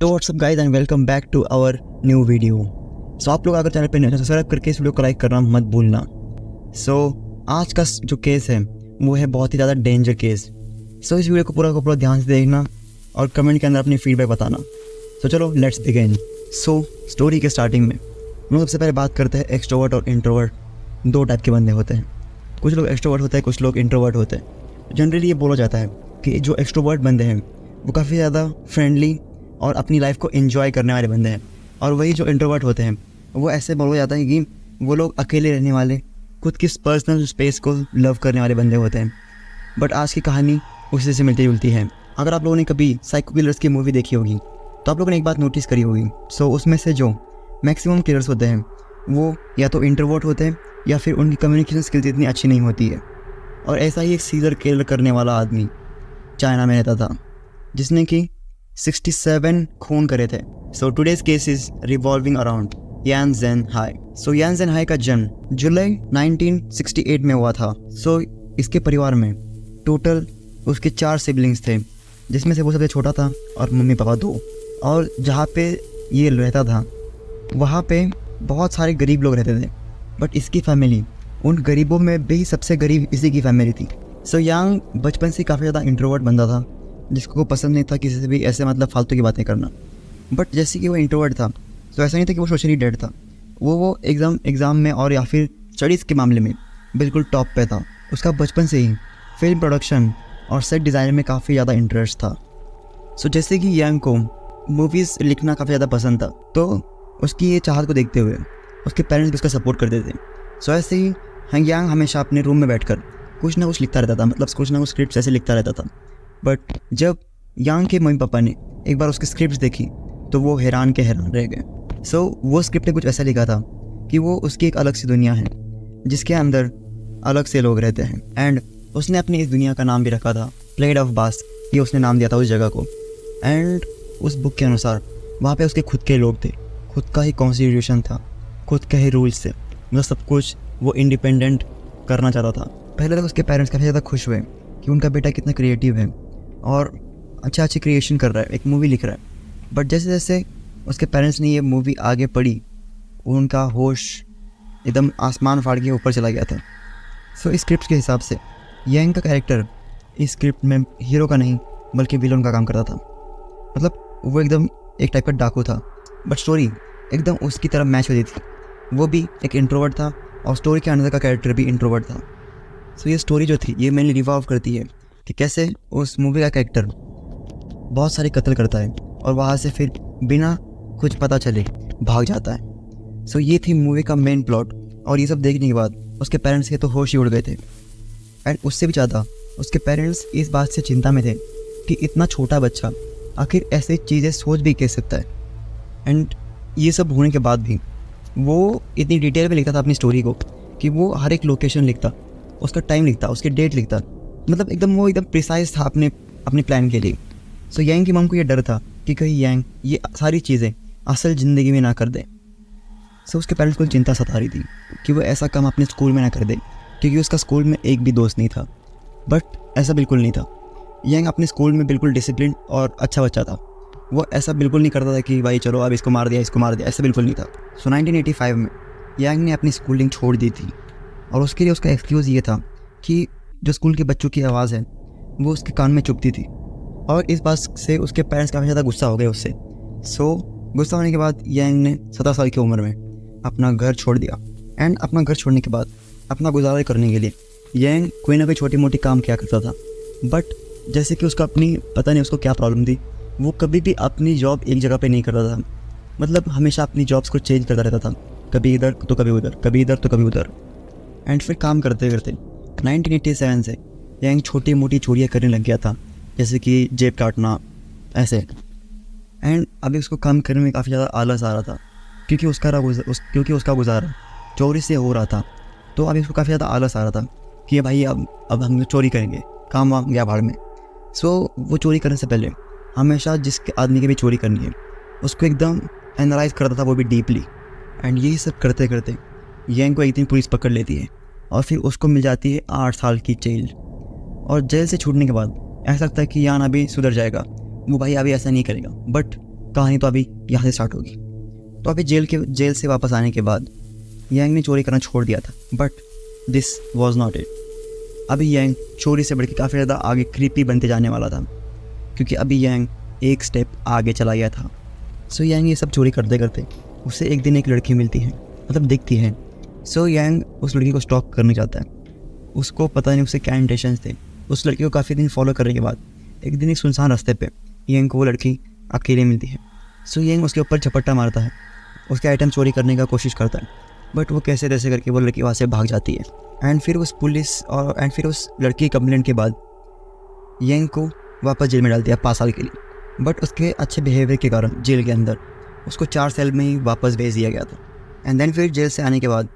तो what's up guys and welcome back to our new video. So आप लोग अगर चैनल पे नए हैं तो सब्सक्राइब करके इस वीडियो को लाइक करना मत भूलना। सो आज का जो केस है वो है बहुत ही ज़्यादा डेंजर केस। सो इस वीडियो को पूरा का पूरा ध्यान से देखना और कमेंट के अंदर अपनी फीडबैक बताना। सो चलो लेट्स बिगिन। सो स्टोरी के स्टार्टिंग में हम लोग सबसे पहले बात करते हैं एक्सट्रोवर्ट और इंट्रोवर्ट। दो टाइप के बंदे होते हैं, कुछ लोग एक्सट्रोवर्ट होते हैं, कुछ लोग इंट्रोवर्ट होते हैं। जनरली ये बोला जाता है कि जो एक्सट्रोवर्ट बंदे हैं वो काफ़ी ज़्यादा फ्रेंडली और अपनी लाइफ को एंजॉय करने वाले बंदे हैं, और वही जो इंट्रोवर्ट होते हैं वो ऐसे बोला जाता है कि वो लोग अकेले रहने वाले, खुद की पर्सनल स्पेस को लव करने वाले बंदे होते हैं। बट आज की कहानी उसी से मिलती जुलती है। अगर आप लोगों ने कभी साइको किलर्स की मूवी देखी होगी तो आप लोगों ने एक बात नोटिस करी होगी। सो उसमें से जो मैक्सिमम किलर्स होते हैं वो या तो इंट्रोवर्ट होते हैं या फिर उनकी कम्युनिकेशन स्किल्स इतनी अच्छी नहीं होती है। और ऐसा ही एक सीरियल किलर करने वाला आदमी चाइना में रहता था जिसने कि 67 खून करे थे। So today's case is revolving around यान ज़ेन हाई। सो यान ज़ेन हाई का जन्म जुलाई 1968 में हुआ था। सो इसके परिवार में टोटल उसके 4 सिबलिंग्स थे, जिसमें से वो सबसे छोटा था और मम्मी पापा 2। और जहाँ पे ये रहता था वहाँ पे बहुत सारे गरीब लोग रहते थे, बट इसकी फैमिली उन गरीबों में भी सबसे गरीब इसी की फैमिली थी। सो यांग बचपन से काफ़ी ज़्यादा इंट्रोवर्ट बंदा था, जिसको पसंद नहीं था किसी से भी ऐसे फालतू की बातें करना। बट जैसे कि वो इंट्रोवर्ट था तो ऐसा नहीं था कि वो सोशली डेड था। वो एग्ज़ाम में और या फिर स्टडीज़ के मामले में बिल्कुल टॉप पे था। उसका बचपन से ही फिल्म प्रोडक्शन और सेट डिज़ाइन में काफ़ी ज़्यादा इंटरेस्ट था। सो जैसे कि यांग को मूवीज़ लिखना काफ़ी ज़्यादा पसंद था, तो उसकी ये चाहत को देखते हुए उसके पेरेंट्स भी उसका सपोर्ट करते थे। सो ऐसे ही यांग हमेशा अपने रूम में बैठकर कुछ ना कुछ लिखता रहता था, मतलब कुछ ना कुछ स्क्रिप्ट ऐसे लिखता रहता था। बट जब यांग के मम्मी पापा ने एक बार उसकी स्क्रिप्ट देखी तो वो हैरान रह गए। सो वो स्क्रिप्ट ने कुछ ऐसा लिखा था कि वो उसकी एक अलग सी दुनिया है जिसके अंदर अलग से लोग रहते हैं। एंड उसने अपनी इस दुनिया का नाम भी रखा था प्लेड ऑफ बास, ये उसने नाम दिया था उस जगह को। एंड उस बुक के अनुसार वहाँ पे उसके खुद के लोग थे, खुद का ही कॉन्स्टिट्यूशन था, खुद के ही रूल्स थे, मतलब सब कुछ वो इंडिपेंडेंट करना चाहता था। पहले तक उसके पेरेंट्स काफ़ी ज़्यादा खुश हुए कि उनका बेटा कितना क्रिएटिव है और अच्छी क्रिएशन कर रहा है, एक मूवी लिख रहा है। बट जैसे जैसे उसके पेरेंट्स ने ये मूवी आगे पढ़ी, उनका होश एकदम आसमान फाड़ के ऊपर चला गया था। सो इस स्क्रिप्ट के हिसाब से यांग का कैरेक्टर इस स्क्रिप्ट में हीरो का नहीं बल्कि विलन का काम करता था। मतलब वो एकदम एक टाइप का डाकू था, बट स्टोरी एकदम उसकी तरह मैच होती थी। वो भी एक इंट्रोवर्ट था और स्टोरी के अंदर का कैरेक्टर भी इंट्रोवर्ट था। सो ये स्टोरी जो थी ये मेनली रिवॉल्व करती है कि कैसे उस मूवी का कैरेक्टर बहुत सारे कत्ल करता है और वहाँ से फिर बिना कुछ पता चले भाग जाता है। सो ये थी मूवी का मेन प्लॉट। और ये सब देखने के बाद उसके पेरेंट्स के तो होश ही उड़ गए थे। एंड उससे भी ज़्यादा उसके पेरेंट्स इस बात से चिंता में थे कि इतना छोटा बच्चा आखिर ऐसे चीज़ें सोच भी कैसे सकता है। एंड ये सब होने के बाद भी वो इतनी डिटेल में लिखता था अपनी स्टोरी को कि वो हर एक लोकेशन लिखता, उसका टाइम लिखता, उसकी डेट लिखता, मतलब वो एकदम प्रिसाइज था अपने प्लान के लिए। सो यांग की मम को ये डर था कि कहीं यांग ये सारी चीज़ें असल ज़िंदगी में ना कर दे। सो उसके पेरेंट्स को चिंता सता रही थी कि वो ऐसा काम अपने स्कूल में ना कर दे, क्योंकि उसका स्कूल में एक भी दोस्त नहीं था। बट ऐसा बिल्कुल नहीं था। यांग अपने स्कूल में बिल्कुल डिसिप्लिन और अच्छा बच्चा था। वो ऐसा बिल्कुल नहीं करता था कि भाई चलो अब इसको मार दिया, ऐसा बिल्कुल नहीं था। सो 1985 में यांग ने अपनी स्कूलिंग छोड़ दी थी, और उसके लिए उसका एक्सक्यूज़ ये था कि जो स्कूल के बच्चों की आवाज़ है वो उसके कान में चुभती थी। और इस बात से उसके पेरेंट्स काफ़ी ज़्यादा गुस्सा हो गए उससे। सो गुस्सा होने के बाद यांग ने 17 साल की उम्र में अपना घर छोड़ दिया। एंड अपना घर छोड़ने के बाद अपना गुजारा करने के लिए यांग कोई ना कोई छोटी मोटी काम किया करता था। बट जैसे कि उसका अपनी पता नहीं उसको क्या प्रॉब्लम थी, वो कभी भी अपनी जॉब एक जगह पे नहीं करता था। मतलब हमेशा अपनी जॉब्स को चेंज करता रहता था, कभी इधर तो कभी उधर, कभी इधर तो कभी उधर। एंड फिर काम करते करते 1987 से यांग छोटी मोटी चोरियाँ करने लग गया था, जैसे कि जेब काटना ऐसे। एंड अभी उसको काम करने में काफ़ी ज़्यादा आलस आ रहा था, क्योंकि उसका गुजारा चोरी से हो रहा था। तो अभी उसको काफ़ी ज़्यादा आलस आ रहा था कि भाई अब हम चोरी करेंगे, काम वाम गया भाड़ में। सो वो चोरी करने से पहले हमेशा जिस आदमी की भी चोरी करनी है उसको एकदम एनालाइज करता था, वो भी डीपली। एंड यही सब करते करते यांग को एक दिन पुलिस पकड़ लेती है और फिर उसको मिल जाती है 8 साल की जेल। और जेल से छूटने के बाद ऐसा लगता है कि यान अभी सुधर जाएगा, वो भाई अभी ऐसा नहीं करेगा। बट कहानी तो अभी यहाँ से स्टार्ट होगी। तो अभी जेल से वापस आने के बाद यांग ने चोरी करना छोड़ दिया था, but this was not it. अभी यांग चोरी से बढ़ के काफ़ी ज़्यादा आगे क्रीपी बनते जाने वाला था, क्योंकि अभी यांग एक स्टेप आगे चला गया था। सो यांग ये सब चोरी करते करते उसे एक दिन एक लड़की मिलती है, मतलब दिखती है। सो यांग उस लड़की को स्टॉक करना चाहता है। उसको पता नहीं उससे क्या इंटेंशंस थे। उस लड़की को काफ़ी दिन फॉलो करने के बाद एक दिन एक सुनसान रास्ते पे यांग को वो लड़की अकेले मिलती है। सो यांग उसके ऊपर झपट्टा मारता है, उसके आइटम चोरी करने का कोशिश करता है, बट वो कैसे तैसे करके वो लड़की वहाँ से भाग जाती है। एंड फिर उस लड़की की कंप्लेंट के बाद यांग को वापस जेल में डाल दिया 5 साल के लिए। बट उसके अच्छे बिहेवियर के कारण जेल के अंदर उसको 4 साल में ही वापस भेज दिया गया था। एंड देन फिर जेल से आने के बाद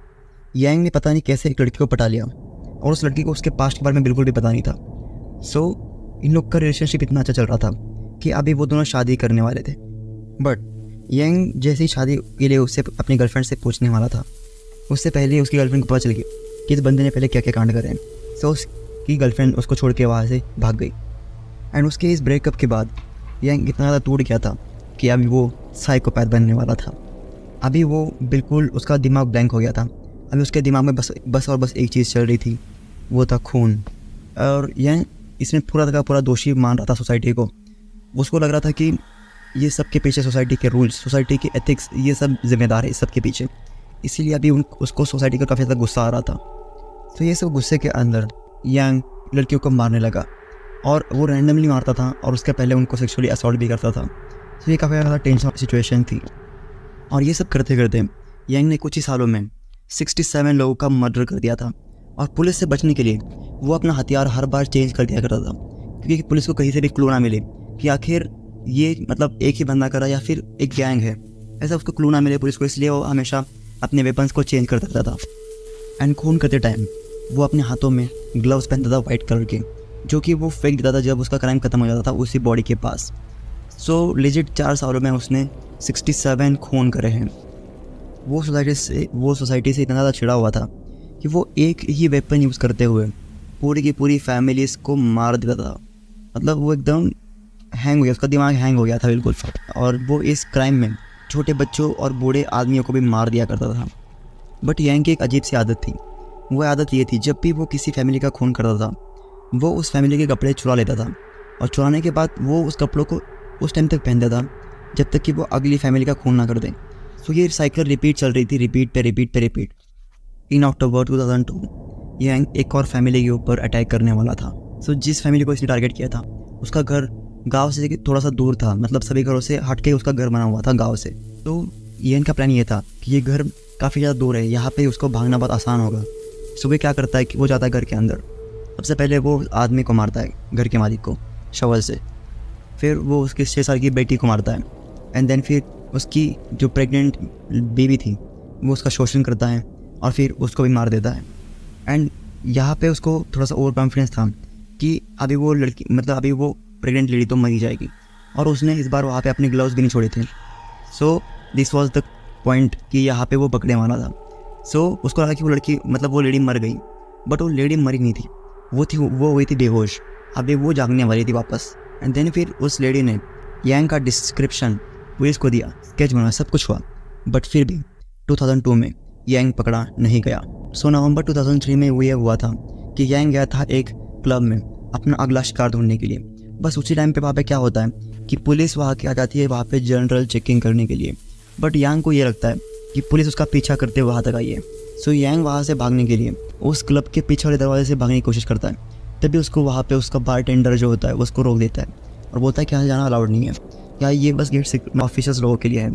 यांग ने पता नहीं कैसे एक लड़की को पटा लिया, और उस लड़की को उसके पास्ट के बारे में बिल्कुल भी पता नहीं था। सो इन लोग का रिलेशनशिप इतना अच्छा चल रहा था कि अभी वो दोनों शादी करने वाले थे। बट यांग जैसे ही शादी के लिए उससे अपनी गर्लफ्रेंड से पूछने वाला था, उससे पहले उसकी गर्लफ्रेंड को पता चल गया कि इस बंदे ने पहले क्या क्या कांड करे हैं। सो उसकी गर्लफ्रेंड उसको छोड़ के वहाँ से भाग गई। एंड उसके इस ब्रेकअप के बाद यांग इतना ज़्यादा टूट गया था कि अभी वो साइकोपैथ बनने वाला था। अभी वो बिल्कुल उसका दिमाग ब्लैंक हो गया था। अभी उसके दिमाग में बस एक चीज़ चल रही थी, वो था खून। और यांग इसमें पूरा का पूरा दोषी मान रहा था सोसाइटी को। उसको लग रहा था कि ये सब के पीछे सोसाइटी के रूल्स, सोसाइटी के एथिक्स, ये सब जिम्मेदार है इस सब के पीछे। इसीलिए अभी उसको सोसाइटी का काफ़ी ज़्यादा गुस्सा आ रहा था। तो ये सब गुस्से के अंदर यांग लड़कियों को मारने लगा, और वो रैंडमली मारता था, और उसके पहले उनको सेक्सुअली असॉल्ट भी करता था। तो ये काफ़ी ज़्यादा टेंशन सिचुएशन थी। और ये सब करते करते यांग ने कुछ ही सालों में 67 लोगों का मर्डर कर दिया था। और पुलिस से बचने के लिए वो अपना हथियार हर बार चेंज कर दिया करता था, क्योंकि पुलिस को कहीं से भी क्लू ना मिले कि आखिर ये मतलब एक ही बंदा करा या फिर एक गैंग है। ऐसा उसको क्लू ना मिले पुलिस को, इसलिए वो हमेशा अपने वेपन्स को चेंज करता रहता था। एंड खून करते टाइम वो अपने हाथों में ग्लव्स पहनता था वाइट कलर के, जो कि वो फेंक देता था जब उसका क्राइम खत्म हो जाता था उसी बॉडी के पास। सो लेजिट 4 सालों में उसने 67 खून करे हैं। वो सोसाइटी से इतना ज़्यादा छिड़ा हुआ था कि वो एक ही वेपन यूज़ करते हुए पूरी की पूरी फैमिलीज़ को मार देता था। मतलब वो एकदम हैंग हो गया, उसका दिमाग हैंग हो गया था बिल्कुल। और वो इस क्राइम में छोटे बच्चों और बूढ़े आदमियों को भी मार दिया करता था। बट यांग की एक अजीब सी आदत थी। वो आदत ये थी, जब भी वो किसी फैमिली का खून करता था, वो उस फैमिली के कपड़े चुरा लेता था, और चुराने के बाद वो उस कपड़ों को उस टाइम तक पहनता था जब तक कि वो अगली फैमिली का खून ना कर दे। सो ये साइकिल रिपीट चल रही थी, रिपीट। इन अक्टूबर 2002 यांग एक और फैमिली के ऊपर अटैक करने वाला था। सो जिस फैमिली को इसने टारगेट किया था, उसका घर गांव से थोड़ा सा दूर था, मतलब सभी घरों से हट के उसका घर बना हुआ था गांव से। तो यांग का प्लान ये था कि ये घर काफ़ी ज़्यादा दूर है, यहाँ पे उसको भागना बहुत आसान होगा। सो वो क्या करता है कि वो जाता है घर के अंदर। सबसे पहले वो आदमी को मारता है, घर के मालिक को, शवल से। फिर वो उसकी 6 साल की बेटी को मारता है। एंड देन फिर उसकी जो प्रेग्नेंट बेबी थी वो उसका शोषण करता है, और फिर उसको भी मार देता है। एंड यहाँ पे उसको थोड़ा सा ओवर कॉन्फिडेंस था कि अभी वो प्रेग्नेंट लेडी तो मरी जाएगी, और उसने इस बार वहाँ पे अपने ग्लव्स भी नहीं छोड़े थे। So this was the point कि यहाँ पे वो पकड़ने वाला था। सो उसको लगा कि वो लेडी मर गई, बट वो लेडी मरी नहीं थी, वो हुई थी बेहोश। अभी वो जागने वाली थी वापस। एंड देन फिर उस लेडी ने यांग का डिस्क्रिप्शन पुलिस को दिया, स्केच बना, सब कुछ हुआ। बट फिर भी 2002 में यांग पकड़ा नहीं गया। सो नवंबर 2003 में वो ये हुआ था कि यांग गया था एक क्लब में अपना अगला शिकार ढूंढने के लिए। बस उसी टाइम पे वहाँ पे क्या होता है कि पुलिस वहाँ के आ जाती है वहाँ पे जनरल चेकिंग करने के लिए। बट यांग को ये लगता है कि पुलिस उसका पीछा करते हुए वहाँ तक आई है। सो यांग वहाँ से भागने के लिए उस क्लब के पीछे वाले दरवाजे से भागने की कोशिश करता है। तभी उसको वहाँ पे उसका बारटेंडर जो होता है उसको रोक देता है और बोलता है कि यहाँ जाना अलाउड नहीं है, या ये बस गेट ऑफिसर्स लोगों के लिए है।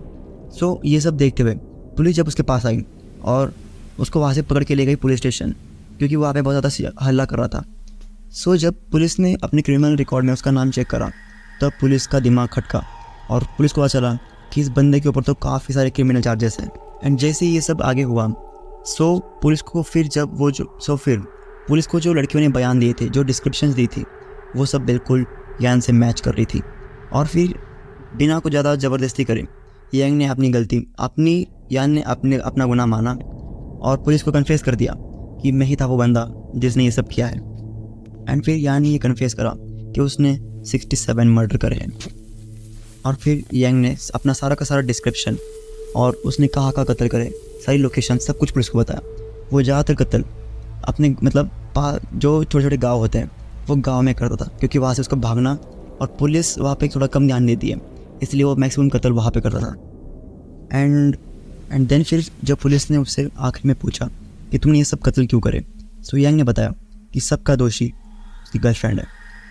सो ये सब देखते हुए पुलिस जब उसके पास आई और उसको वहाँ से पकड़ के ले गई पुलिस स्टेशन, क्योंकि वहाँ पे बहुत ज़्यादा हल्ला कर रहा था। सो जब पुलिस ने अपने क्रिमिनल रिकॉर्ड में उसका नाम चेक करा, तब पुलिस का दिमाग खटका और पुलिस को पता चला कि इस बंदे के ऊपर तो काफ़ी सारे क्रिमिनल चार्जेस हैं। एंड जैसे ही ये सब आगे हुआ, सो पुलिस को जो लड़कियों ने बयान दिए थे, जो डिस्क्रिप्शंस दी थी, वो सब बिल्कुल यांग से मैच कर रही थी। और फिर बिना कुछ ज़्यादा ज़बरदस्ती करे यांग ने अपना गुनाह माना और पुलिस को कन्फेस कर दिया कि मैं ही था वो बंदा जिसने ये सब किया है। एंड फिर यांग ने ये कन्फेस करा कि उसने 67 मर्डर करे हैं। और फिर यांग ने अपना सारा का सारा डिस्क्रिप्शन और उसने कहाँ कत्ल करे, सारी लोकेशन, सब कुछ पुलिस को बताया। वो ज़्यादातर कत्ल अपने मतलब जो छोटे छोटे गांव होते हैं वो गांव में करता था, क्योंकि वहाँ से उसका भागना और पुलिस वहाँ पे थोड़ा कम ध्यान देती है, इसलिए वो मैक्सिमम कत्ल वहाँ पे करता था। एंड देन फिर जब पुलिस ने उससे आखिर में पूछा कि तुमने ये सब कत्ल क्यों करे, सो यांग ने बताया कि सबका दोषी उसकी गर्लफ्रेंड है।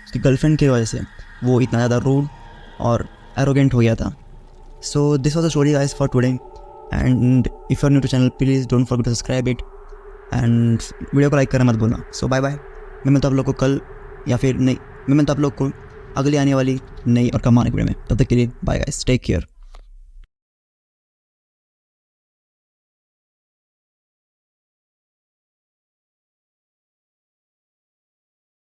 उसकी गर्लफ्रेंड की वजह से वो इतना ज़्यादा रूड और एरोगेंट हो गया था। So this was the story guys for today, and if you are new to channel please don't forget to subscribe it and video को लाइक करना मत भूलना। So bye bye. मैं मिलता हूँ आप लोग को कल, या फिर नहीं, मैं मिलता हूँ आप लोग को अगली आने वाली नई और कमाने के वीडियो में। तब तक के लिए बाय गाइस, टेक केयर।